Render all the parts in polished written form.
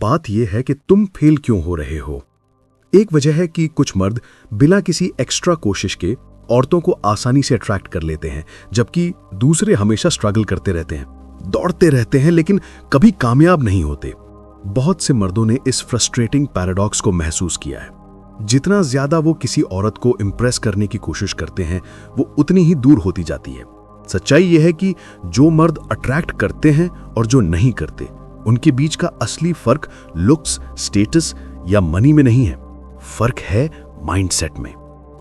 बात यह है कि तुम फेल क्यों हो रहे हो। एक वजह है कि कुछ मर्द बिना किसी एक्स्ट्रा कोशिश के औरतों को आसानी से अट्रैक्ट कर लेते हैं, जबकि दूसरे हमेशा स्ट्रगल करते रहते हैं, दौड़ते रहते हैं लेकिन कभी कामयाब नहीं होते। बहुत से मर्दों ने इस फ्रस्ट्रेटिंग पैराडॉक्स को महसूस किया है। जितना ज्यादा वो किसी औरत को इंप्रेस करने की कोशिश करते हैं, वो उतनी ही दूर होती जाती है। सच्चाई यह है कि जो मर्द अट्रैक्ट करते हैं और जो नहीं करते, उनके बीच का असली फर्क लुक्स, स्टेटस या मनी में नहीं है। फर्क है माइंडसेट में।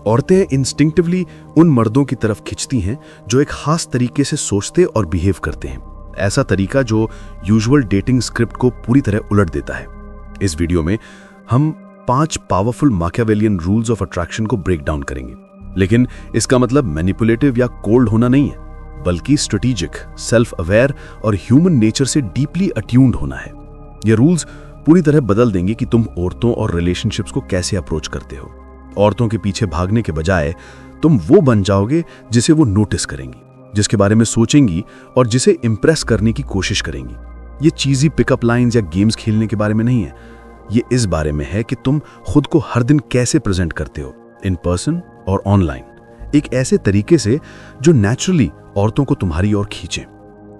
औरतें इंस्टिंक्टिवली उन मर्दों की तरफ खिंचती हैं जो एक खास तरीके से सोचते और बिहेव करते हैं, ऐसा तरीका जो यूजुअल डेटिंग स्क्रिप्ट को पूरी तरह उलट देता है। इस वीडियो में हम 5 powerful Machiavellian rules of attraction को ब्रेक डाउन करेंगे, लेकिन इसका मतलब मैनिपुलेटिव या कोल्ड होना नहीं है, बल्कि स्ट्रेटेजिक, सेल्फ अवेयर और ह्यूमन नेचर से डीपली अट्यून्ड होना है। ये रूल्स पूरी तरह बदल देंगे कि तुम औरतों और रिलेशनशिप्स को कैसे अप्रोच करते हो। औरतों के पीछे भागने के बजाय तुम वो बन जाओगे जिसे वो नोटिस करेंगी, जिसके बारे में सोचेंगी और जिसे इंप्रेस करने की कोशिश करेंगी। ये चीजी पिकअप लाइंस या गेम्स खेलने के बारे में नहीं है। ये इस बारे में है कि तुम खुद को हर दिन कैसे प्रेजेंट करते हो, इन पर्सन और ऑनलाइन, एक ऐसे तरीके से जो नेचुरली औरतों को तुम्हारी ओर खींचे।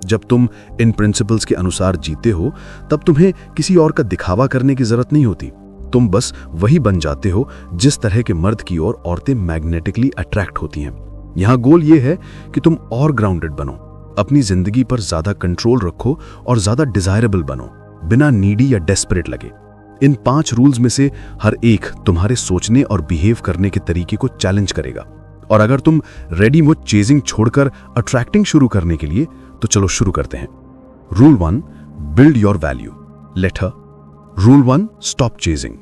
जब तुम इन प्रिंसिपल्स के अनुसार जीते हो, तब तुम्हें किसी और का दिखावा करने की जरूरत नहीं होती। तुम बस वही बन जाते हो जिस तरह के मर्द की ओर औरतें मैग्नेटिकली अट्रैक्ट होती हैं। यहां गोल यह है कि तुम और ग्राउंडेड बनो, अपनी जिंदगी पर ज्यादा कंट्रोल रखो और ज्यादा डिजायरेबल बनो, बिना नीडी या डेस्परेट लगे। इन 5 रूल्स में से हर एक तुम्हारे सोचने और बिहेव करने के तरीके को चैलेंज करेगा। और अगर तुम रेडी हो चेजिंग छोड़कर अट्रैक्टिंग शुरू करने के लिए, तो चलो शुरू करते हैं। Rule 1, build your value, let her. Rule 1, stop chasing.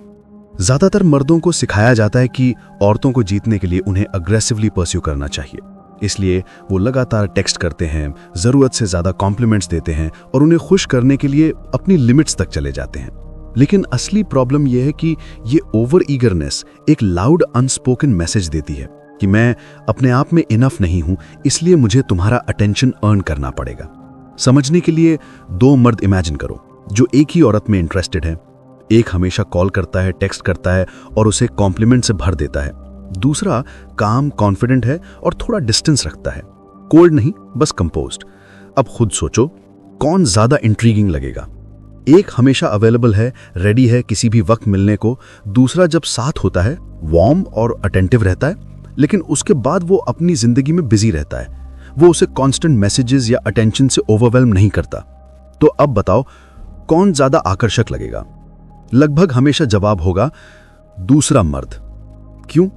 ज्यादातर मर्दों को सिखाया जाता है कि औरतों को जीतने के लिए उन्हें अग्रेसिवली परस्यू करना चाहिए, इसलिए वो लगातार टेक्स्ट करते हैं, जरूरत से ज्यादा कॉम्प्लीमेंट्स देते हैं और उन्हें खुश करने के लिए अपनी लिमिट्स तक चले जाते हैं। लेकिन असली प्रॉब्लम यह है कि ये ओवर ईगरनेस एक लाउड अनस्पोकन मैसेज देती है कि मैं अपने आप में इनफ नहीं हूं, इसलिए मुझे तुम्हारा अटेंशन अर्न करना पड़ेगा। समझने के लिए 2 मर्द इमेजिन करो जो एक ही औरत में इंटरेस्टेड है। एक हमेशा कॉल करता है, टेक्स्ट करता है और उसे कॉम्प्लीमेंट से भर देता है। दूसरा काम, कॉन्फिडेंट है और थोड़ा डिस्टेंस रखता है, कोल्ड नहीं, बस कंपोज्ड। अब खुद सोचो कौन ज्यादा इंट्रीगिंग लगेगा। एक हमेशा अवेलेबल है, रेडी है किसी भी वक्त मिलने को। दूसरा जब साथ होता है वार्म और अटेंटिव रहता है, लेकिन उसके बाद वो अपनी जिंदगी में बिजी रहता है। वो उसे कांस्टेंट मैसेजेस या अटेंशन से ओवरवेल्म नहीं करता। तो अब बताओ कौन ज्यादा आकर्षक लगेगा? लगभग हमेशा जवाब होगा दूसरा मर्द। क्यों?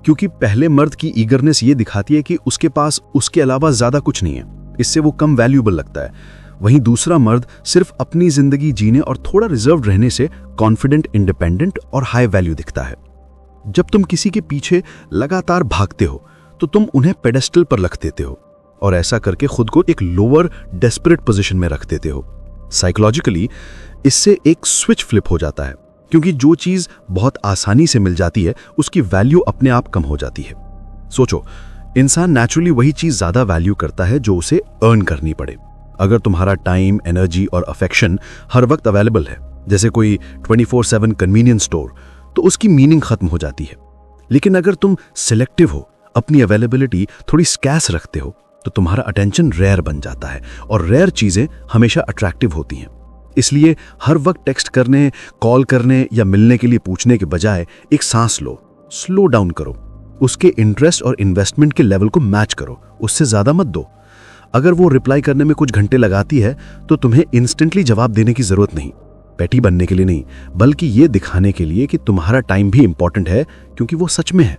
क्योंकि पहले मर्द की ईगरनेस ये दिखाती है कि उसके पास उसके अलावा ज्यादा कुछ नहीं है, इससे वो कम वैल्यूएबल लगता है। वहीं दूसरा मर्द सिर्फ अपनी जिंदगी जीने और थोड़ा रिजर्व्ड रहने से कॉन्फिडेंट, इंडिपेंडेंट और हाई वैल्यू दिखता है। जब तुम किसी के पीछे लगातार भागते हो तो तुम उन्हें पेडेस्टल पर रख देते हो और ऐसा करके खुद को एक लोअर, डेस्परेट पोजीशन में रख देते हो। साइकोलॉजिकली इससे एक स्विच फ्लिप हो जाता है, क्योंकि जो चीज बहुत आसानी से मिल जाती है उसकी वैल्यू अपने आप कम हो जाती है। सोचो, इंसान नेचुरली वही चीज ज्यादा वैल्यू करता है जो उसे अर्न करनी पड़े। अगर तुम्हारा टाइम, एनर्जी और अफेक्शन हर वक्त अवेलेबल है, जैसे कोई 24/7 कन्वीनियंस स्टोर, तो उसकी मीनिंग खत्म हो जाती है। लेकिन अगर तुम सिलेक्टिव हो, अपनी अवेलेबिलिटी थोड़ी स्कैस रखते हो, तो तुम्हारा अटेंशन रेयर बन जाता है और रेयर चीजें हमेशा अट्रैक्टिव होती हैं। इसलिए हर वक्त टेक्स्ट करने, कॉल करने या मिलने के लिए पूछने के बजाय एक सांस लो, स्लो डाउन करो, उसके इंटरेस्ट और इन्वेस्टमेंट के लेवल को मैच करो, उससे ज्यादा मत दो। अगर वो रिप्लाई करने में कुछ घंटे लगाती है तो तुम्हें इंस्टेंटली जवाब देने की जरूरत नहीं, पैटी बनने के लिए नहीं, बल्कि ये दिखाने के लिए कि तुम्हारा टाइम भी इंपॉर्टेंट है, क्योंकि वो सच में है।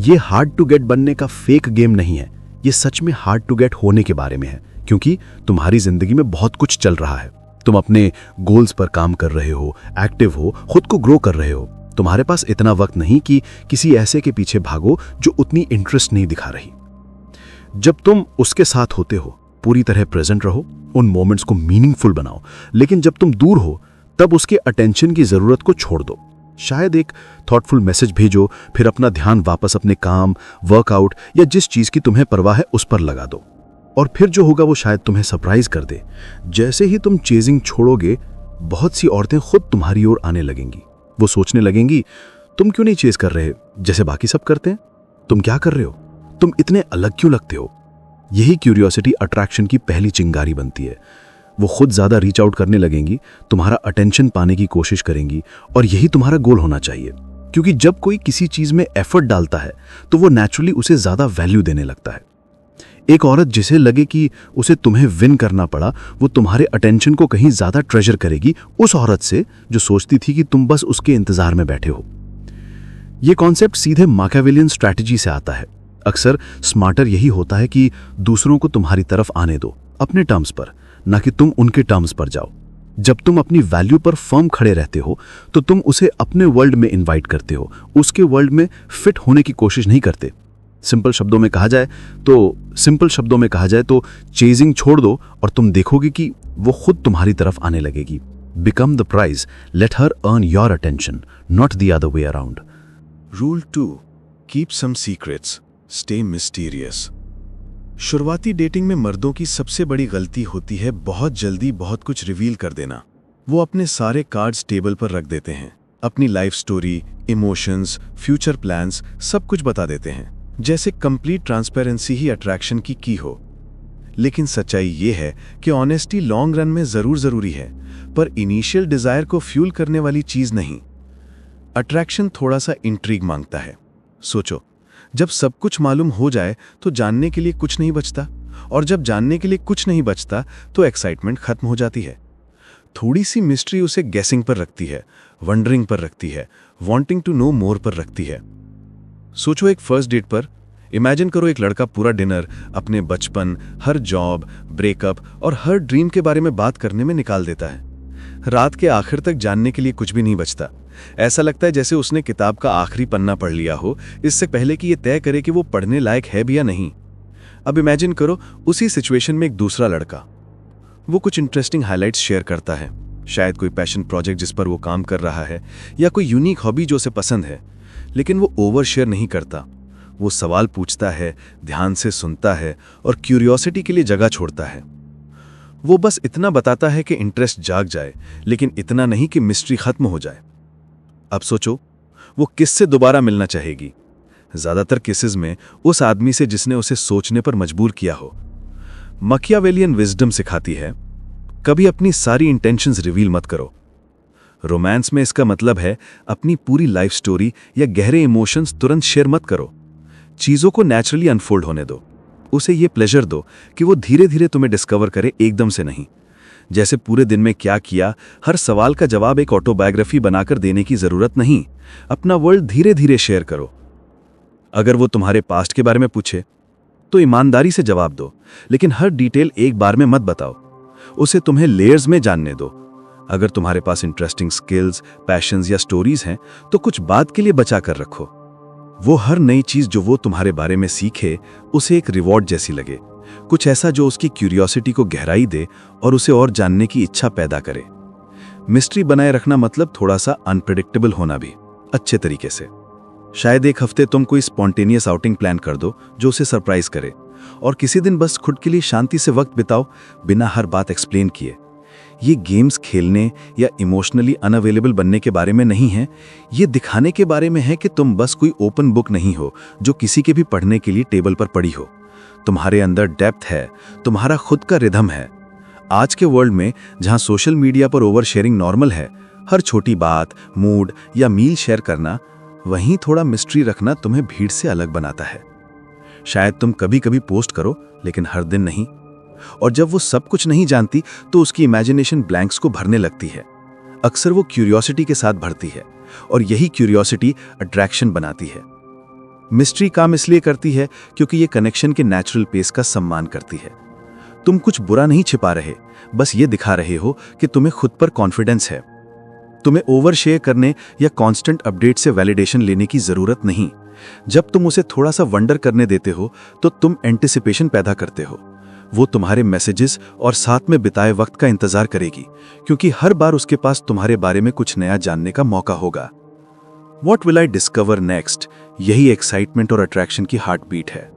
ये हार्ड टू गेट बनने का फेक गेम नहीं है, ये सच में हार्ड टू गेट होने के बारे में है, क्योंकि तुम्हारी जिंदगी में बहुत कुछ चल रहा है। तुम अपने गोल्स पर काम कर रहे हो, एक्टिव हो, खुद को ग्रो कर रहे हो। तुम्हारे पास इतना वक्त नहीं कि किसी ऐसे के पीछे भागो जो उतनी इंटरेस्ट नहीं दिखा रही। जब तुम उसके साथ होते हो, पूरी तरह प्रेजेंट रहो, उन मोमेंट्स को मीनिंगफुल बनाओ। लेकिन जब तुम दूर हो, तब उसके अटेंशन की जरूरत को छोड़ दो। शायद एक थॉटफुल मैसेज भेजो, फिर अपना ध्यान वापस अपने काम, वर्कआउट या जिस चीज की तुम्हें परवाह है उस पर लगा दो। और फिर जो होगा वो शायद तुम्हें सरप्राइज कर दे। जैसे ही तुम चेजिंग छोड़ोगे, बहुत सी औरतें खुद तुम्हारी ओर आने लगेंगी। वो सोचने लगेंगी, तुम क्यों नहीं चेस कर रहे जैसे बाकी सब करते हैं? तुम क्या कर रहे हो? तुम इतने अलग क्यों लगते हो? यही क्यूरियोसिटी अट्रैक्शन की पहली चिंगारी बनती है। वो खुद ज्यादा रीच आउट करने लगेंगी, तुम्हारा अटेंशन पाने की कोशिश करेंगी, और यही तुम्हारा गोल होना चाहिए। क्योंकि जब कोई किसी चीज में एफर्ट डालता है तो वो नेचुरली उसे ज्यादा वैल्यू देने लगता है। एक औरत जिसे लगे कि उसे तुम्हें विन करना पड़ा, वो तुम्हारे अटेंशन को कहीं ज्यादा ट्रेजर करेगी उस औरत से जो सोचती थी कि तुम बस उसके इंतजार में बैठे हो। यह कॉन्सेप्ट सीधे मैकियावेलियन स्ट्रैटेजी से आता है। अक्सर स्मार्टर यही होता है कि दूसरों को तुम्हारी तरफ आने दो, अपने टर्म्स पर, ना कि तुम उनके टर्म्स पर जाओ। जब तुम अपनी वैल्यू पर फर्म खड़े रहते हो तो तुम उसे अपने वर्ल्ड में इनवाइट करते हो, उसके वर्ल्ड में फिट होने की कोशिश नहीं करते। सिंपल शब्दों में कहा जाए तो चेजिंग छोड़ दो और तुम देखोगे कि वो खुद तुम्हारी तरफ आने लगेगी। Become the prize, let her earn your attention, not the other way around. Rule 2, keep some secrets, stay mysterious. शुरुआती डेटिंग में मर्दों की सबसे बड़ी गलती होती है बहुत जल्दी बहुत कुछ रिवील कर देना। वो अपने सारे कार्ड्स टेबल पर रख देते हैं, अपनी life story, emotions, future plans सब कुछ बता देते हैं, जैसे कंप्लीट ट्रांसपेरेंसी ही अट्रैक्शन की की हो। लेकिन सच्चाई ये है कि ऑनेस्टी लॉन्ग रन में जरूरी है, पर इनिशियल डिजायर को फ्यूल करने वाली चीज नहीं। अट्रैक्शन थोड़ा सा इंट्रीग मांगता है। सोचो, जब सब कुछ मालूम हो जाए तो जानने के लिए कुछ नहीं बचता, और जब जानने के लिए कुछ नहीं बचता तो एक्साइटमेंट खत्म हो जाती है। थोड़ी सी मिस्ट्री उसे गेसिंग पर रखती है, वंडरिंग पर रखती है, वांटिंग टू नो मोर पर रखती है। सोचो एक फर्स्ट डेट पर, इमेजिन करो एक लड़का पूरा डिनर अपने बचपन, हर जॉब, ब्रेकअप और हर ड्रीम के बारे में बात करने में निकाल देता है। रात के आखिर तक जानने के लिए कुछ भी नहीं बचता। ऐसा लगता है जैसे उसने किताब का आखिरी पन्ना पढ़ लिया हो, इससे पहले कि ये तय करे कि वो पढ़ने लायक है भी या नहीं। अब इमेजिन करो उसी सिचुएशन में एक दूसरा लड़का। वो कुछ इंटरेस्टिंग हाइलाइट्स शेयर करता है, शायद कोई पैशन प्रोजेक्ट जिस पर वो काम कर रहा है, या कोई यूनिक हॉबी जो उसे पसंद है। लेकिन वो ओवर शेयर नहीं करता। वो सवाल पूछता है, ध्यान से सुनता है और क्यूरियोसिटी के लिए जगह छोड़ता है। वो बस इतना बताता है कि इंटरेस्ट जाग जाए, लेकिन इतना नहीं कि मिस्ट्री खत्म हो जाए। अब सोचो, वो किससे दोबारा मिलना चाहेगी? ज्यादातर केसेस में उस आदमी से जिसने उसे सोचने पर मजबूर किया हो। मैकियावेलियन विजडम सिखाती है, कभी अपनी सारी इंटेंशंस रिवील मत करो। रोमांस में इसका मतलब है अपनी पूरी लाइफ स्टोरी या गहरे इमोशंस तुरंत शेयर मत करो। चीजों को नेचुरली अनफोल्ड होने दो। उसे ये प्लेजर दो कि वो धीरे धीरे तुम्हें डिस्कवर करे, एकदम से नहीं। जैसे पूरे दिन में क्या किया, हर सवाल का जवाब एक ऑटोबायोग्राफी बनाकर देने की जरूरत नहीं। अपना वर्ल्ड धीरे धीरे शेयर करो। अगर वो तुम्हारे पास्ट के बारे में पूछे तो ईमानदारी से जवाब दो, लेकिन हर डिटेल एक बार में मत बताओ। उसे तुम्हें लेयर्स में जानने दो। अगर तुम्हारे पास इंटरेस्टिंग स्किल्स, पैशंस या स्टोरीज हैं तो कुछ बात के लिए बचा कर रखो। वो हर नई चीज जो वो तुम्हारे बारे में सीखे उसे एक रिवॉर्ड जैसी लगे, कुछ ऐसा जो उसकी क्यूरियोसिटी को गहराई दे और उसे और जानने की इच्छा पैदा करे। मिस्ट्री बनाए रखना मतलब थोड़ा सा अनप्रेडिक्टेबल होना भी, अच्छे तरीके से। शायद एक हफ्ते तुम कोई स्पॉन्टेनियस आउटिंग प्लान कर दो जो उसे सरप्राइज करे, और किसी दिन बस खुद के लिए शांति से वक्त बिताओ, बिना हर बात एक्सप्लेन किए। ये गेम्स खेलने या इमोशनली अनअवेलेबल बनने के बारे में नहीं है। ये दिखाने के बारे में है कि तुम बस कोई ओपन बुक नहीं हो जो किसी के भी पढ़ने के लिए टेबल पर पड़ी हो। तुम्हारे अंदर डेप्थ है, तुम्हारा खुद का रिदम है। आज के वर्ल्ड में जहां सोशल मीडिया पर ओवर शेयरिंग नॉर्मल है, हर छोटी बात, मूड या मील शेयर करना, वहीं थोड़ा मिस्ट्री रखना तुम्हें भीड़ से अलग बनाता है। शायद तुम कभी कभी पोस्ट करो, लेकिन हर दिन नहीं। और जब वो सब कुछ नहीं जानती तो उसकी इमेजिनेशन ब्लैंक्स को भरने लगती है। अक्सर वो क्यूरियोसिटी के साथ भरती है, और यही क्यूरियोसिटी अट्रैक्शन बनाती है। मिस्ट्री काम इसलिए करती है क्योंकि ये कनेक्शन के नेचुरल पेस का सम्मान करती है। तुम कुछ बुरा नहीं छिपा रहे, बस ये दिखा रहे हो कि तुम्हें खुद पर कॉन्फिडेंस है। तुम्हें ओवर शेयर करने या कांस्टेंट अपडेट से वैलिडेशन लेने की जरूरत नहीं। जब तुम उसे थोड़ा सा वंडर करने देते हो तो तुम एंटिसिपेशन पैदा करते हो। वो तुम्हारे मैसेजेस और साथ में बिताए वक्त का इंतजार करेगी, क्योंकि हर बार उसके पास तुम्हारे बारे में कुछ नया जानने का मौका होगा। What will I discover next? यही एक्साइटमेंट और अट्रैक्शन की हार्ट बीट है।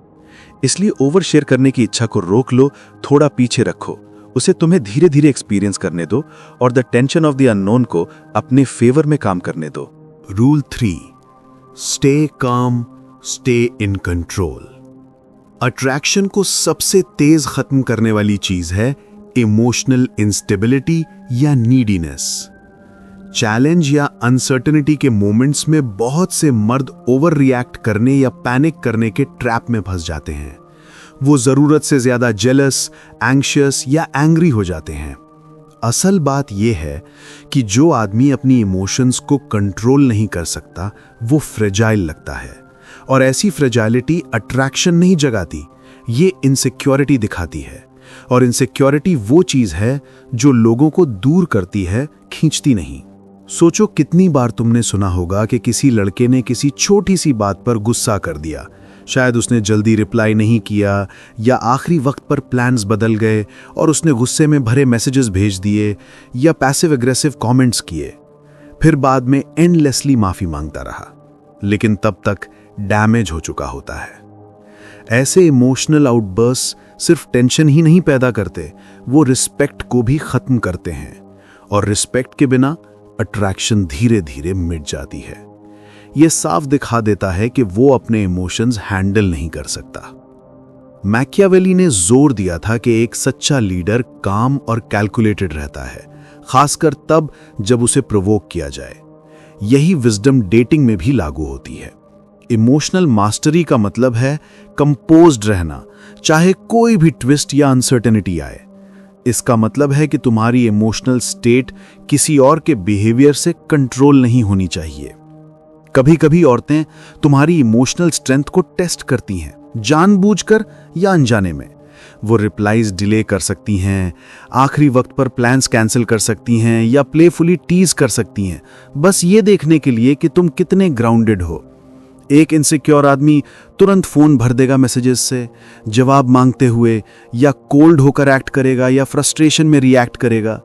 इसलिए ओवर शेयर करने की इच्छा को रोक लो, थोड़ा पीछे रखो, उसे तुम्हें धीरे धीरे एक्सपीरियंस करने दो और the tension of the unknown को अपने फेवर में काम करने दो। Rule 3, stay calm, stay in control. Attraction को सबसे तेज खत्म करने वाली चीज है इमोशनल इंस्टेबिलिटी या नीडीनेस। चैलेंज या अनसर्टेनिटी के मोमेंट्स में बहुत से मर्द ओवर रिएक्ट करने या पैनिक करने के ट्रैप में फंस जाते हैं। वो जरूरत से ज्यादा जेलस, एंग्शियस या एंग्री हो जाते हैं। असल बात यह है कि जो आदमी अपनी इमोशंस को कंट्रोल नहीं कर सकता वो फ्रेजाइल लगता है, और ऐसी फ्रेजाइलिटी अट्रैक्शन नहीं जगाती, ये इनसिक्योरिटी दिखाती है। और इनसिक्योरिटी वो चीज है जो लोगों को दूर करती है, खींचती नहीं। सोचो कितनी बार तुमने सुना होगा कि किसी लड़के ने किसी छोटी सी बात पर गुस्सा कर दिया। शायद उसने जल्दी रिप्लाई नहीं किया या आखिरी वक्त पर प्लान्स बदल गए और उसने गुस्से में भरे मैसेजेस भेज दिए या पैसिव एग्रेसिव कमेंट्स किए। फिर बाद में एंडलेसली माफी मांगता रहा, लेकिन तब तक डैमेज हो चुका होता है। ऐसे इमोशनल आउटबर्स्ट सिर्फ टेंशन ही नहीं पैदा करते, वो रिस्पेक्ट को भी खत्म करते हैं, और रिस्पेक्ट के बिना अट्रैक्शन धीरे धीरे मिट जाती है। यह साफ दिखा देता है कि वो अपने इमोशंस हैंडल नहीं कर सकता। मैकियावेली ने जोर दिया था कि एक सच्चा लीडर काम और कैलकुलेटेड रहता है, खासकर तब जब उसे प्रोवोक किया जाए। यही विजडम डेटिंग में भी लागू होती है। इमोशनल मास्टरी का मतलब है कंपोज्ड रहना, चाहे कोई भी ट्विस्ट या अनसर्टेनिटी आए। इसका मतलब है कि तुम्हारी इमोशनल स्टेट किसी और के बिहेवियर से कंट्रोल नहीं होनी चाहिए। कभी कभी औरतें तुम्हारी इमोशनल स्ट्रेंथ को टेस्ट करती हैं, जानबूझकर या अनजाने में। वो रिप्लाईज डिले कर सकती हैं, आखिरी वक्त पर प्लान्स कैंसिल कर सकती हैं या प्लेफुली टीज कर सकती हैं, बस ये देखने के लिए कि तुम कितने ग्राउंडेड हो। एक इनसिक्योर आदमी तुरंत फोन भर देगा मैसेजेस से, जवाब मांगते हुए, या कोल्ड होकर एक्ट करेगा या फ्रस्ट्रेशन में रिएक्ट करेगा।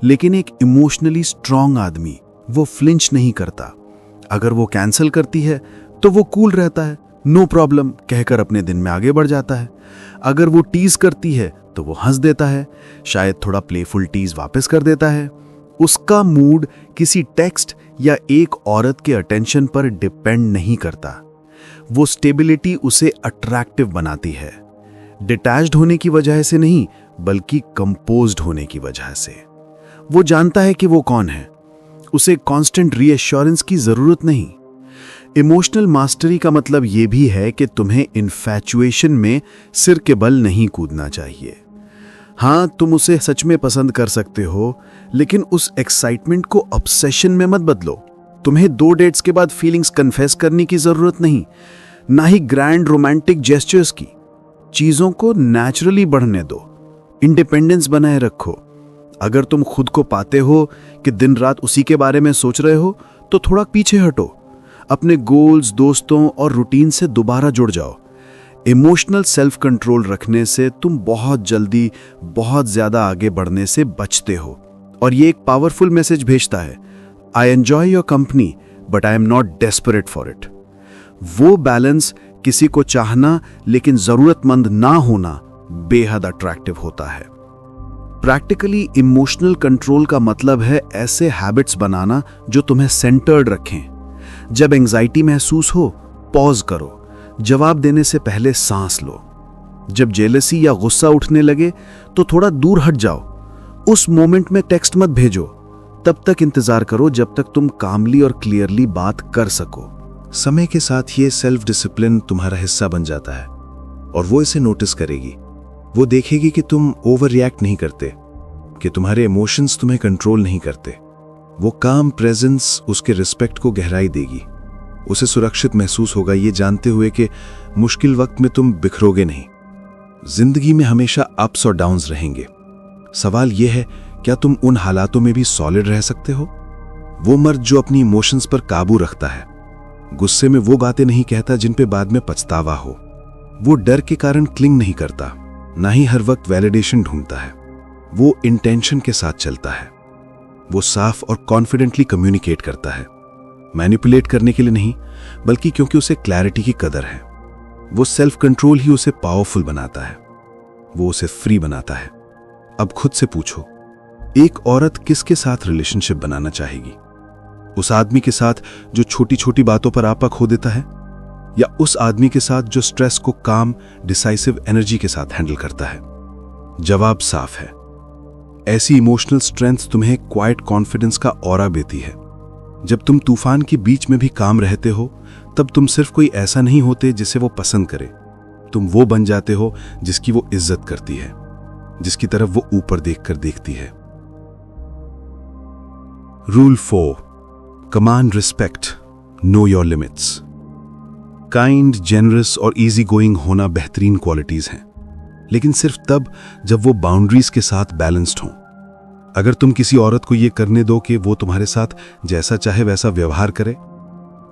लेकिन एक इमोशनली स्ट्रांग आदमी वो फ्लिंच नहीं करता। अगर वो कैंसिल करती है तो वो कूल रहता है, नो प्रॉब्लम कहकर अपने दिन में आगे बढ़ जाता है। अगर वो टीज करती है तो वो हंस देता है, शायद थोड़ा प्लेफुल टीज वापस कर देता है। उसका मूड किसी टेक्स्ट या एक औरत के अटेंशन पर डिपेंड नहीं करता। वो स्टेबिलिटी उसे अट्रैक्टिव बनाती है, डिटैच्ड होने की वजह से नहीं, बल्कि कंपोज्ड होने की वजह से। वो जानता है कि वो कौन है, उसे कांस्टेंट रीएश्योरेंस की जरूरत नहीं। इमोशनल मास्टरी का मतलब यह भी है कि तुम्हें इन्फैचुएशन में सिर के बल नहीं कूदना चाहिए। हाँ, तुम उसे सच में पसंद कर सकते हो, लेकिन उस एक्साइटमेंट को ऑब्सेशन में मत बदलो। तुम्हें 2 डेट्स के बाद फीलिंग्स कन्फेस करने की जरूरत नहीं, ना ही ग्रैंड रोमांटिक जेस्चर्स की। चीजों को नेचुरली बढ़ने दो, इंडिपेंडेंस बनाए रखो। अगर तुम खुद को पाते हो कि दिन रात उसी के बारे में सोच रहे हो, तो थोड़ा पीछे हटो, अपने गोल्स, दोस्तों और रूटीन से दोबारा जुड़ जाओ। इमोशनल सेल्फ कंट्रोल रखने से तुम बहुत जल्दी बहुत ज्यादा आगे बढ़ने से बचते हो, और ये एक पावरफुल मैसेज भेजता है, I enjoy your company but I am not desperate for it. वो बैलेंस, किसी को चाहना लेकिन जरूरतमंद ना होना, बेहद अट्रैक्टिव होता है। प्रैक्टिकली इमोशनल कंट्रोल का मतलब है ऐसे हैबिट्स बनाना जो तुम्हें सेंटर्ड रखें। जब एंजाइटी महसूस हो, पॉज करो, जवाब देने से पहले सांस लो। जब जेलसी या गुस्सा उठने लगे तो थोड़ा दूर हट जाओ। उस मोमेंट में टेक्स्ट मत भेजो, तब तक इंतजार करो जब तक तुम कामली और क्लियरली बात कर सको। समय के साथ ये सेल्फ डिसिप्लिन तुम्हारा हिस्सा बन जाता है, और वो इसे नोटिस करेगी। वो देखेगी कि तुम ओवर रिएक्ट नहीं करते, कि तुम्हारे इमोशंस तुम्हें कंट्रोल नहीं करते। वो काम प्रेजेंस उसके रिस्पेक्ट को गहराई देगी। उसे सुरक्षित महसूस होगा, ये जानते हुए कि मुश्किल वक्त में तुम बिखरोगे नहीं। जिंदगी में हमेशा अप्स और डाउन्स रहेंगे। सवाल यह है, क्या तुम उन हालातों में भी सॉलिड रह सकते हो? वो मर्द जो अपनी इमोशंस पर काबू रखता है, गुस्से में वो बातें नहीं कहता जिन पे बाद में पछतावा हो। वो डर के कारण क्लिंग नहीं करता, ना ही हर वक्त वैलिडेशन ढूंढता है। वो इंटेंशन के साथ चलता है। वो साफ और कॉन्फिडेंटली कम्युनिकेट करता है, मैनिपुलेट करने के लिए नहीं, बल्कि क्योंकि उसे क्लैरिटी की कदर है। वो सेल्फ कंट्रोल ही उसे पावरफुल बनाता है, वो उसे फ्री बनाता है। अब खुद से पूछो, एक औरत किसके साथ रिलेशनशिप बनाना चाहेगी? उस आदमी के साथ जो छोटी छोटी बातों पर आपा खो देता है, या उस आदमी के साथ जो स्ट्रेस को काम डिसाइसिव एनर्जी के साथ हैंडल करता है? जवाब साफ है। ऐसी इमोशनल स्ट्रेंथ तुम्हें क्वाइट कॉन्फिडेंस का ऑरा देती है। जब तुम तूफान के बीच में भी काम रहते हो, तब तुम सिर्फ कोई ऐसा नहीं होते जिसे वो पसंद करे, तुम वो बन जाते हो जिसकी वो इज्जत करती है, जिसकी तरफ वो ऊपर देखकर देखती है। Rule 4, command respect, know your limits. Kind, generous और इजी गोइंग होना बेहतरीन क्वालिटीज हैं, लेकिन सिर्फ तब जब वो बाउंड्रीज के साथ बैलेंस्ड हों। अगर तुम किसी औरत को यह करने दो कि वो तुम्हारे साथ जैसा चाहे वैसा व्यवहार करे,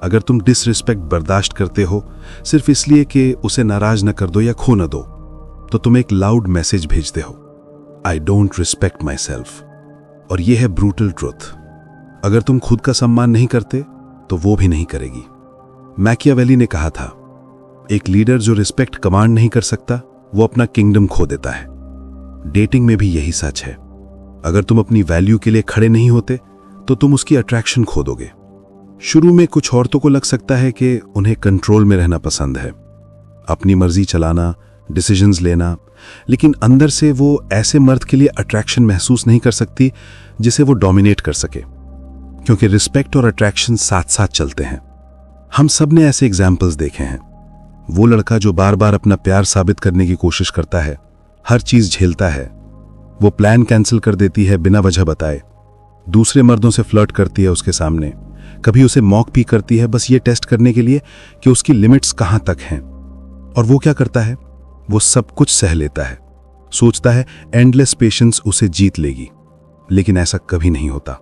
अगर तुम डिसरिस्पेक्ट बर्दाश्त करते हो सिर्फ इसलिए कि उसे नाराज न कर दो या खो न दो, तो तुम एक लाउड मैसेज भेजते हो, I don't respect my self. और यह है ब्रूटल ट्रुथ। अगर तुम खुद का सम्मान नहीं करते तो वो भी नहीं करेगी। मैकियावेली ने कहा था, एक लीडर जो रिस्पेक्ट कमांड नहीं कर सकता वो अपना किंगडम खो देता है। डेटिंग में भी यही सच है। अगर तुम अपनी वैल्यू के लिए खड़े नहीं होते तो तुम उसकी अट्रैक्शन खो दोगे। शुरू में कुछ औरतों को लग सकता है कि उन्हें कंट्रोल में रहना पसंद है, अपनी मर्जी चलाना, डिसीजंस लेना, लेकिन अंदर से वो ऐसे मर्द के लिए अट्रैक्शन महसूस नहीं कर सकती जिसे वो डोमिनेट कर सके, क्योंकि रिस्पेक्ट और अट्रैक्शन साथ साथ चलते हैं। हम सब ने ऐसे एग्जाम्पल्स देखे हैं। वो लड़का जो बार बार अपना प्यार साबित करने की कोशिश करता है, हर चीज झेलता है, वो प्लान कैंसिल कर देती है बिना वजह बताए, दूसरे मर्दों से फ्लर्ट करती है उसके सामने, कभी उसे मॉक भी करती है बस ये टेस्ट करने के लिए कि उसकी लिमिट्स कहां तक हैं। और वो क्या करता है? वो सब कुछ सह लेता है, सोचता है एंडलेस पेशेंस उसे जीत लेगी, लेकिन ऐसा कभी नहीं होता।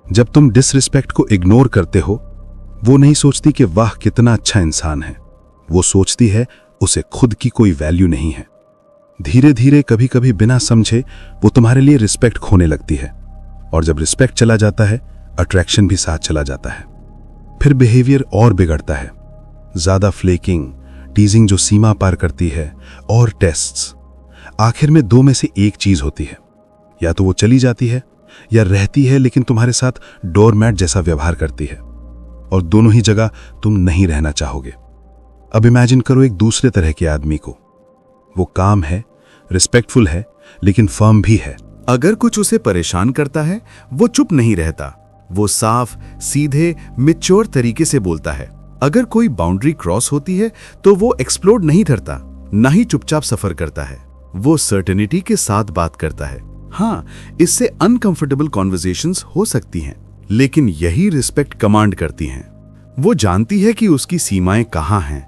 जब तुम डिसरिस्पेक्ट को इग्नोर करते हो, वो नहीं सोचती कि वाह कितना अच्छा इंसान है, वो सोचती है उसे खुद की कोई वैल्यू नहीं है। धीरे धीरे, कभी कभी बिना समझे, वो तुम्हारे लिए रिस्पेक्ट खोने लगती है, और जब रिस्पेक्ट चला जाता है, अट्रैक्शन भी साथ चला जाता है। फिर बिहेवियर और बिगड़ता है, ज्यादा फ्लेकिंग, टीजिंग जो सीमा पार करती है, और टेस्ट्स। आखिर में दो में से एक चीज होती है, या तो वो चली जाती है या रहती है लेकिन तुम्हारे साथ डोरमैट जैसा व्यवहार करती है, और दोनों ही जगह तुम नहीं रहना चाहोगे। अब इमेजिन करो एक दूसरे तरह के आदमी को। वो काम है, रिस्पेक्टफुल है, लेकिन फर्म भी है। अगर कुछ उसे परेशान करता है, वो चुप नहीं रहता, वो साफ, सीधे, मैच्योर तरीके से बोलता है। अगर कोई बाउंड्री क्रॉस होती है तो वो एक्सप्लोड नहीं करता, ना ही चुपचाप सफर करता है, वो सर्टेनिटी के साथ बात करता है। हाँ, इससे अनकंफर्टेबल कॉन्वर्सेशंस हो सकती हैं, लेकिन यही रिस्पेक्ट कमांड करती हैं। वो जानती है कि उसकी सीमाएं कहाँ हैं,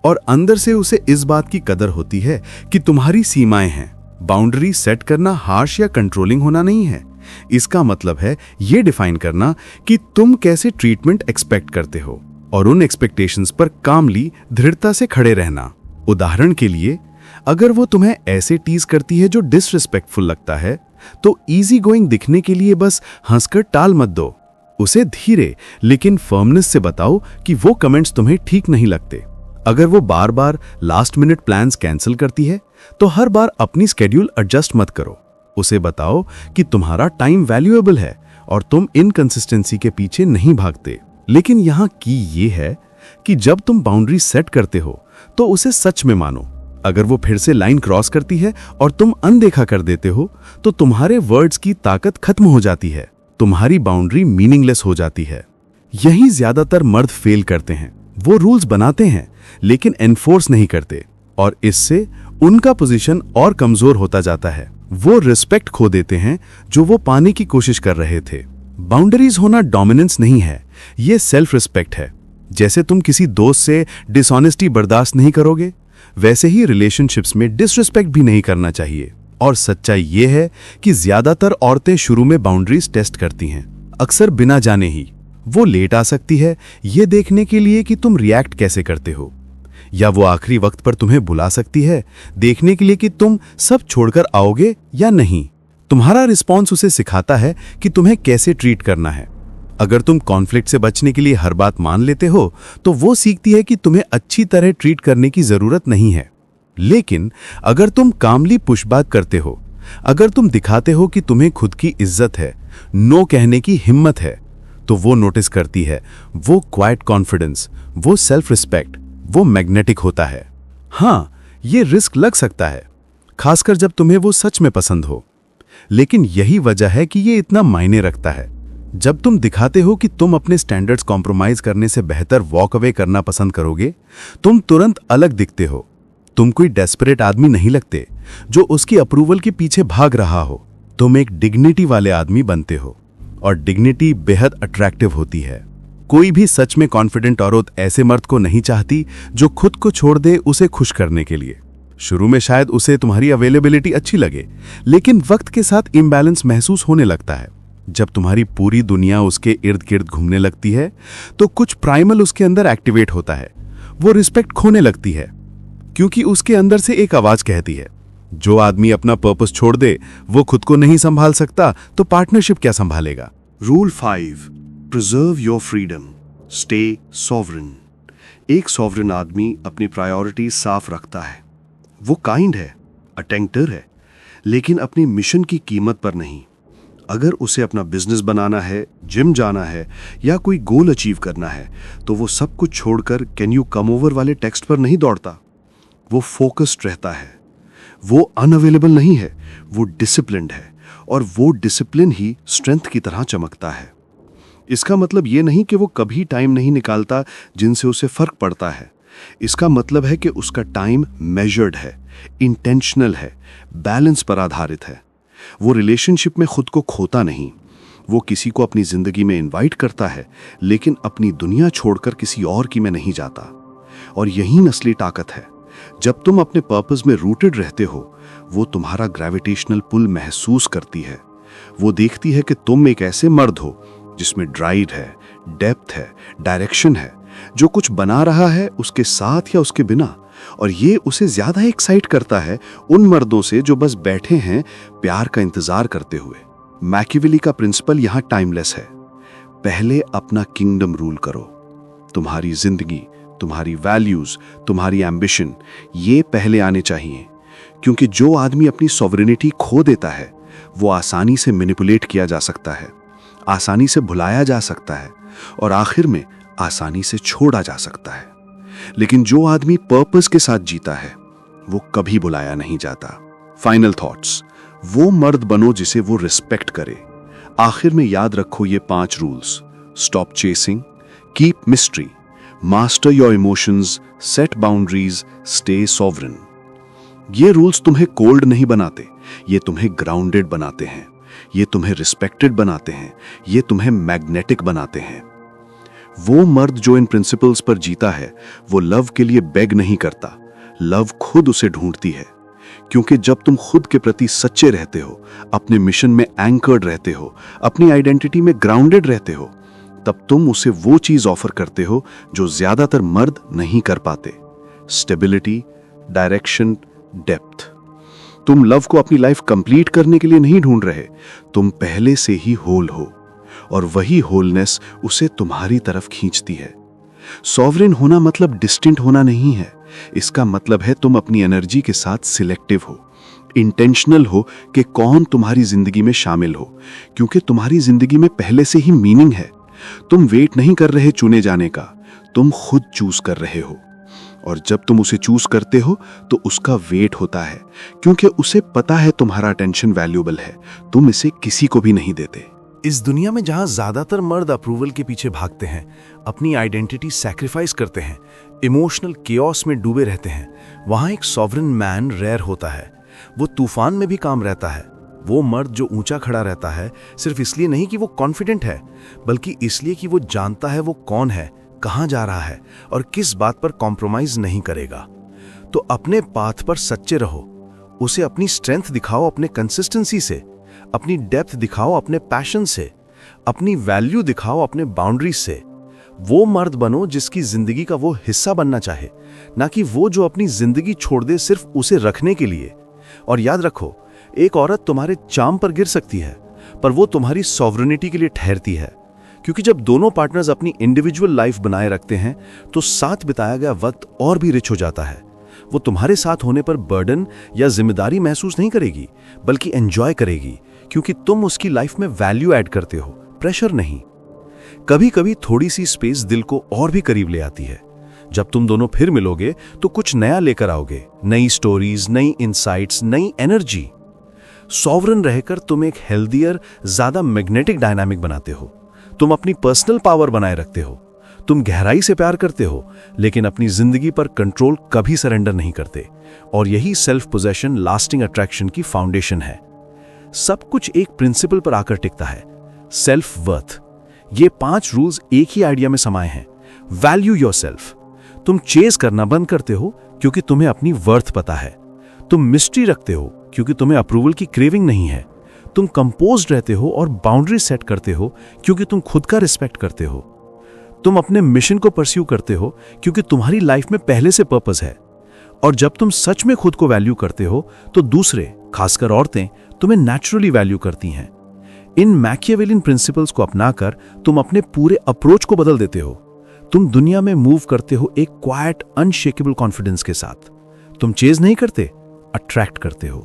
और अंदर से उसे इस बात की कदर होती है कि तुम्हारी सीमाएं हैं। बाउंड्री सेट करना हार्श या कंट्रोलिंग होना नहीं है। इसका मतलब है ये डिफाइन करना कि तुम कैसे ट्रीटमेंट एक्सपेक्ट करते हो, और उन एक्सपेक्टेशंस पर कामली, दृढ़ता से खड़े रहना। उदाहरण के लिए, अगर वो तुम्हें ऐसे टीज करती है जो डिसरिस्पेक्टफुल लगता है, तो इजी गोइंग दिखने के लिए बस हंसकर टाल मत दो। उसे धीरे लेकिन फर्मनेस से बताओ कि वो कमेंट्स तुम्हें ठीक नहीं लगते। अगर वो बार बार लास्ट मिनट प्लान्स कैंसिल करती है, तो हर बार अपनी स्केड्यूल एडजस्ट मत करो। उसे बताओ कि तुम्हारा टाइम वैल्यूएबल है और तुम इनकंसिस्टेंसी के पीछे नहीं भागते। लेकिन यहाँ की ये है कि जब तुम बाउंड्री सेट करते हो तो उसे सच में मानो। अगर वो फिर से लाइन क्रॉस करती है और तुम अनदेखा कर देते हो, तो तुम्हारे वर्ड्स की ताकत खत्म हो जाती है, तुम्हारी बाउंड्री मीनिंगलेस हो जाती है। यही ज्यादातर मर्द फेल करते हैं। वो रूल्स बनाते हैं लेकिन एनफोर्स नहीं करते, और इससे उनका पोजीशन और कमजोर होता जाता है। वो रिस्पेक्ट खो देते हैं जो वो पाने की कोशिश कर रहे थे। बाउंड्रीज होना डोमिनेंस नहीं है, ये सेल्फ रिस्पेक्ट है। जैसे तुम किसी दोस्त से डिसऑनेस्टी बर्दाश्त नहीं करोगे, वैसे ही रिलेशनशिप्स में डिसरिस्पेक्ट भी नहीं करना चाहिए। और सच्चाई ये है कि ज्यादातर औरतें शुरू में बाउंड्रीज टेस्ट करती हैं, अक्सर बिना जाने ही। वो लेट आ सकती है ये देखने के लिए कि तुम रिएक्ट कैसे करते हो, या वो आखिरी वक्त पर तुम्हें बुला सकती है देखने के लिए कि तुम सब छोड़कर आओगे या नहीं। तुम्हारा रिस्पॉन्स उसे सिखाता है कि तुम्हें कैसे ट्रीट करना है। अगर तुम कॉन्फ्लिक्ट से बचने के लिए हर बात मान लेते हो, तो वो सीखती है कि तुम्हें अच्छी तरह ट्रीट करने की जरूरत नहीं है। लेकिन अगर तुम कामली पुशबैक करते हो, अगर तुम दिखाते हो कि तुम्हें खुद की इज्जत है, नो कहने की हिम्मत है, तो वो नोटिस करती है। वो क्वाइट कॉन्फिडेंस, वो सेल्फ रिस्पेक्ट, वो मैग्नेटिक होता है। हाँ, ये रिस्क लग सकता है, खासकर जब तुम्हें वो सच में पसंद हो, लेकिन यही वजह है कि ये इतना मायने रखता है। जब तुम दिखाते हो कि तुम अपने स्टैंडर्ड्स कॉम्प्रोमाइज करने से बेहतर वॉक अवे करना पसंद करोगे, तुम तुरंत अलग दिखते हो। तुम कोई डेस्परेट आदमी नहीं लगते जो उसकी अप्रूवल के पीछे भाग रहा हो। तुम एक डिग्निटी वाले आदमी बनते हो, और डिग्निटी बेहद अट्रैक्टिव होती है। कोई भी सच में कॉन्फिडेंट औरत ऐसे मर्द को नहीं चाहती जो खुद को छोड़ दे उसे खुश करने के लिए। शुरू में शायद उसे तुम्हारी अवेलेबिलिटी अच्छी लगे, लेकिन वक्त के साथ इम्बैलेंस महसूस होने लगता है। जब तुम्हारी पूरी दुनिया उसके इर्द गिर्द घूमने लगती है, तो कुछ प्राइमल उसके अंदर एक्टिवेट होता है। वो रिस्पेक्ट खोने लगती है, क्योंकि उसके अंदर से एक आवाज कहती है, जो आदमी अपना पर्पस छोड़ दे, वो खुद को नहीं संभाल सकता, तो पार्टनरशिप क्या संभालेगा। Rule 5, preserve your freedom, stay sovereign. एक सॉवरेन आदमी अपनी प्रायोरिटीज साफ रखता है। वो काइंड है, अटेंटर है, लेकिन अपनी मिशन की कीमत पर नहीं। अगर उसे अपना बिजनेस बनाना है, जिम जाना है या कोई गोल अचीव करना है, तो वो सब कुछ छोड़कर कैन यू कम ओवर वाले टेक्स्ट पर नहीं दौड़ता। वो फोकस्ड रहता है। वो अनअवेलेबल नहीं है, वो डिसिप्लिन्ड है, और वो डिसिप्लिन ही स्ट्रेंथ की तरह चमकता है। इसका मतलब ये नहीं कि वो कभी टाइम नहीं निकालता जिनसे उसे फर्क पड़ता है। इसका मतलब है कि उसका टाइम मेजर्ड है, इंटेंशनल है, बैलेंस पर आधारित है। वो रिलेशनशिप में खुद को खोता नहीं। वो किसी को अपनी जिंदगी में इनवाइट करता है, लेकिन अपनी दुनिया छोड़कर किसी और की में नहीं जाता। और यही असली ताकत है। जब तुम अपने पर्पस में रूटेड रहते हो, वो तुम्हारा ग्रेविटेशनल पुल महसूस करती है। वो देखती है कि तुम एक ऐसे मर्द हो जिसमें ड्राइव है, डेप्थ है, डायरेक्शन है, जो कुछ बना रहा है उसके साथ या उसके बिना। और ये उसे ज्यादा एक्साइट करता है उन मर्दों से जो बस बैठे हैं प्यार का इंतजार करते हुए। मैकियावेली का प्रिंसिपल यहां टाइमलेस है। पहले अपना किंगडम रूल करो। तुम्हारी जिंदगी, तुम्हारी वैल्यूज, तुम्हारी एम्बिशन, ये पहले आने चाहिए। क्योंकि जो आदमी अपनी सॉवरेनिटी खो देता है, वो आसानी से मैनिपुलेट किया जा सकता है, आसानी से भुलाया जा सकता है, और आखिर में आसानी से छोड़ा जा सकता है। लेकिन जो आदमी पर्पस के साथ जीता है, वो कभी बुलाया नहीं जाता। फाइनल थॉट्स, वो मर्द बनो जिसे वो रिस्पेक्ट करे। आखिर में याद रखो ये 5 rules. Stop chasing, keep mystery, master your emotions, set boundaries, stay sovereign. ये रूल्स तुम्हें कोल्ड नहीं बनाते, ये तुम्हें ग्राउंडेड बनाते हैं। ये तुम्हें रिस्पेक्टेड बनाते हैं, ये तुम्हें मैग्नेटिक बनाते हैं। वो मर्द जो इन प्रिंसिपल्स पर जीता है, वो लव के लिए बेग नहीं करता, लव खुद उसे ढूंढती है। क्योंकि जब तुम खुद के प्रति सच्चे रहते हो, अपने मिशन में एंकर्ड रहते हो, अपनी आइडेंटिटी में ग्राउंडेड रहते हो, तब तुम उसे वो चीज ऑफर करते हो जो ज्यादातर मर्द नहीं कर पाते। Stability, direction, depth. तुम लव को अपनी लाइफ कंप्लीट करने के लिए नहीं ढूंढ रहे, तुम पहले से ही होल हो, और वही होलनेस उसे तुम्हारी तरफ खींचती है। सॉवरेन होना मतलब डिस्टिंक्ट होना नहीं है। इसका मतलब है तुम अपनी एनर्जी के साथ सिलेक्टिव हो, इंटेंशनल हो कि कौन तुम्हारी जिंदगी में शामिल हो, क्योंकि तुम्हारी जिंदगी में पहले से ही मीनिंग है। तुम वेट नहीं कर रहे चुने जाने का, तुम खुद चूज कर रहे हो। और जब तुम उसे चूज करते हो तो उसका वेट होता है, क्योंकि उसे पता है तुम्हारा अटेंशन वैल्यूएबल है। तुम इसे किसी को भी नहीं देते। इस दुनिया में जहां ज्यादातर मर्द अप्रूवल के पीछे भागते हैं, अपनी आइडेंटिटी सैक्रिफाइस करते हैं, इमोशनल केओस में डूबे रहते हैं, वहां एक सॉवरेन मैन रेयर होता है। वो तूफान में भी काम रहता है। वो मर्द जो ऊंचा खड़ा रहता है, सिर्फ इसलिए नहीं कि वो कॉन्फिडेंट है, बल्कि इसलिए कि वो जानता है वो कौन है, कहां जा रहा है, और किस बात पर कॉम्प्रोमाइज नहीं करेगा। तो अपने पाथ पर सच्चे रहो। उसे अपनी स्ट्रेंथ दिखाओ अपने कंसिस्टेंसी से, अपनी डेप्थ दिखाओ अपने पैशन से, अपनी वैल्यू दिखाओ अपने बाउंड्रीज से। वो मर्द बनो जिसकी जिंदगी का वो हिस्सा बनना चाहे, ना कि वो जो अपनी जिंदगी छोड़ दे सिर्फ उसे रखने के लिए। और याद रखो, एक औरत तुम्हारे चार्म पर गिर सकती है, पर वो तुम्हारी सॉवरेनिटी के लिए ठहरती है। क्योंकि जब दोनों पार्टनर्स अपनी इंडिविजुअल लाइफ बनाए रखते हैं, तो साथ बिताया गया वक्त और भी रिच हो जाता है। वो तुम्हारे साथ होने पर बर्डन या जिम्मेदारी महसूस नहीं करेगी, बल्कि एंजॉय करेगी, क्योंकि तुम उसकी लाइफ में वैल्यू ऐड करते हो, प्रेशर नहीं। कभी कभी थोड़ी सी स्पेस दिल को और भी करीब ले आती है। जब तुम दोनों फिर मिलोगे तो कुछ नया लेकर आओगे, नई स्टोरीज, नई इंसाइट्स, नई एनर्जी। सॉवरन रहकर तुम एक हेल्दियर, ज्यादा मैग्नेटिक डायनामिक बनाते हो। तुम अपनी पर्सनल पावर बनाए रखते हो। तुम गहराई से प्यार करते हो, लेकिन अपनी जिंदगी पर कंट्रोल कभी सरेंडर नहीं करते। और यही सेल्फ पोजेशन लास्टिंग अट्रैक्शन की फाउंडेशन है। सब कुछ एक प्रिंसिपल पर आकर टिकता है, सेल्फ वर्थ। ये 5 रूल्स एक ही आइडिया में समाये हैं। Value yourself. तुम चेज करना बंद करते हो क्योंकि तुम्हें अपनी वर्थ पता है। तुम मिस्ट्री रखते हो क्योंकि तुम्हें अप्रूवल की क्रेविंग नहीं है। तुम कंपोज्ड रहते हो और बाउंड्री सेट करते हो क्योंकि तुम खुद का रिस्पेक्ट करते हो। तुम अपने मिशन को परस्यू करते हो क्योंकि तुम्हारी लाइफ में पहले से पर्पस है। और जब तुम सच में खुद को वैल्यू करते हो तो दूसरे, खासकर औरतें, तुम्हें नेचुरली वैल्यू करती हैं। इन मैकियावेलियन प्रिंसिपल्स को अपनाकर तुम अपने पूरे अप्रोच को बदल देते हो। तुम दुनिया में मूव करते हो एक क्वाइट, अनशेकेबल कॉन्फिडेंस के साथ। तुम चेज नहीं करते, अट्रैक्ट करते हो।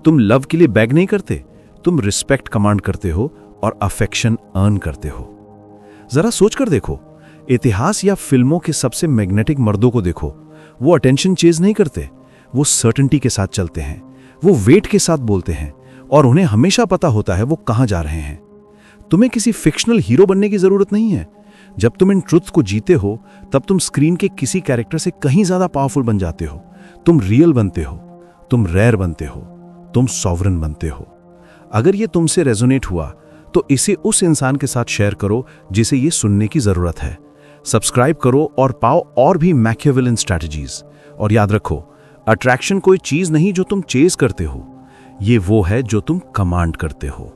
तुम लव के लिए बैग नहीं करते, तुम रिस्पेक्ट कमांड करते हो और अफेक्शन अर्न करते हो। जरा सोचकर देखो, इतिहास या फिल्मों के सबसे मैग्नेटिक मर्दों को देखो। वो अटेंशन चेज नहीं करते, वो सर्टेनिटी के साथ चलते हैं, वो वेट के साथ बोलते हैं और उन्हें हमेशा पता होता है वो कहां जा रहे हैं। तुम्हें किसी फिक्शनल हीरो बनने की जरूरत नहीं है। जब तुम इन ट्रुथ्स को जीते हो, तब तुम स्क्रीन के किसी कैरेक्टर से कहीं ज्यादा पावरफुल बन जाते हो। तुम रियल बनते हो, तुम रेयर बनते हो, तुम सॉवरन बनते हो। अगर ये तुमसे रेजोनेट हुआ तो इसे उस इंसान के साथ शेयर करो जिसे ये सुनने की जरूरत है। सब्सक्राइब करो और पाओ और भी मैकियावेलियन स्ट्रैटेजीज। और याद रखो, अट्रैक्शन कोई चीज नहीं जो तुम चेज करते हो, ये वो है जो तुम कमांड करते हो।